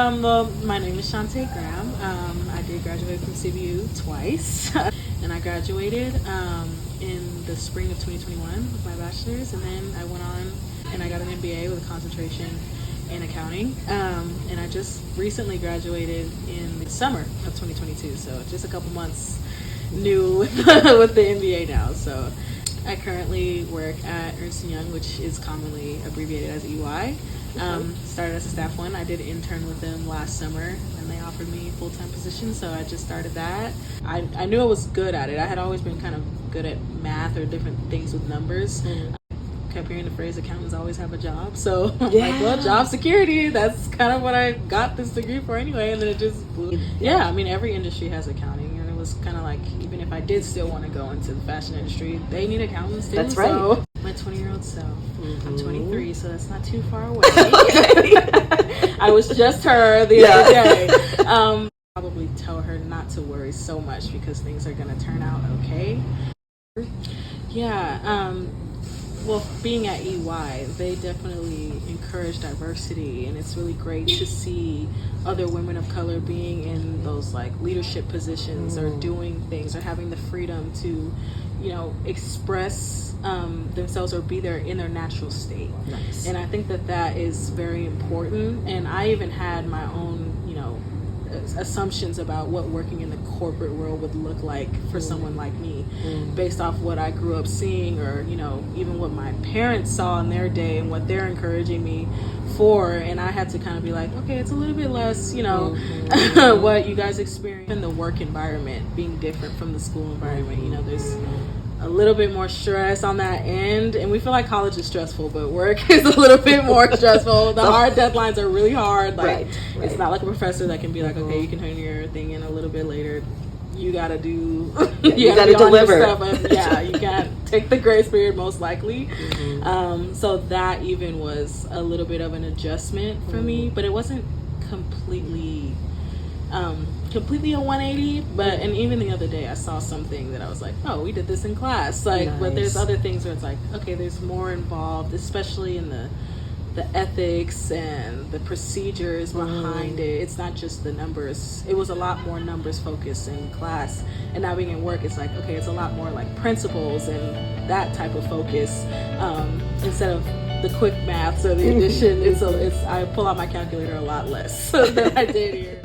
Well, my name is Chante Graham. I did graduate from CBU twice, and I graduated in the spring of 2021 with my bachelor's, and then I went on and I got an MBA with a concentration in accounting, and I just recently graduated in the summer of 2022, so just a couple months new with the MBA now. So I currently work at Ernst & Young, which is commonly abbreviated as EY. Started as a staff one. I did intern with them last summer, and they offered me a full-time position, so I just started that. I knew I was good at it. I had always been kind of good at math or different things with numbers. Kept hearing the phrase accountants always have a job, so I'm like, well, job security, that's kind of what I got this degree for anyway. And then it just blew. I mean, every industry has accounting, and it was kind of like, even if I did still want to go into the fashion industry, they need accountants too. That's right. So my 20-year-old self, I'm 23, so that's not too far away. I was just her the other day. Probably tell her not to worry so much because things are going to turn out okay. Well, being at EY, they definitely encourage diversity, and it's really great to see other women of color being in those like leadership positions or doing things or having the freedom to, you know, express themselves or be there in their natural state. Nice. And I think that is very important. And I even had my own, you know, assumptions about what working in the corporate world would look like for someone like me, based off what I grew up seeing, or, you know, even what my parents saw in their day and what they're encouraging me for. And I had to kind of be like, okay, it's a little bit less, you know, what you guys experience in the work environment being different from the school environment. You know, there's a little bit more stress on that end, and we feel like college is stressful, but work is a little bit more stressful. The hard deadlines are really hard. Like, right. It's not like a professor that can be like, okay, you can turn your thing in a little bit later. You gotta do, you gotta deliver. You can't take the grace period most likely. So that even was a little bit of an adjustment for me, but it wasn't completely a 180, and even the other day I saw something that I was like, oh, we did this in class, like, nice. But there's other things where it's like, okay, there's more involved, especially in the ethics and the procedures behind it. It's not just the numbers. It was a lot more numbers focused in class, and now being in work, it's like, okay, it's a lot more like principles and that type of focus, instead of the quick maths or the addition. I pull out my calculator a lot less than I did here.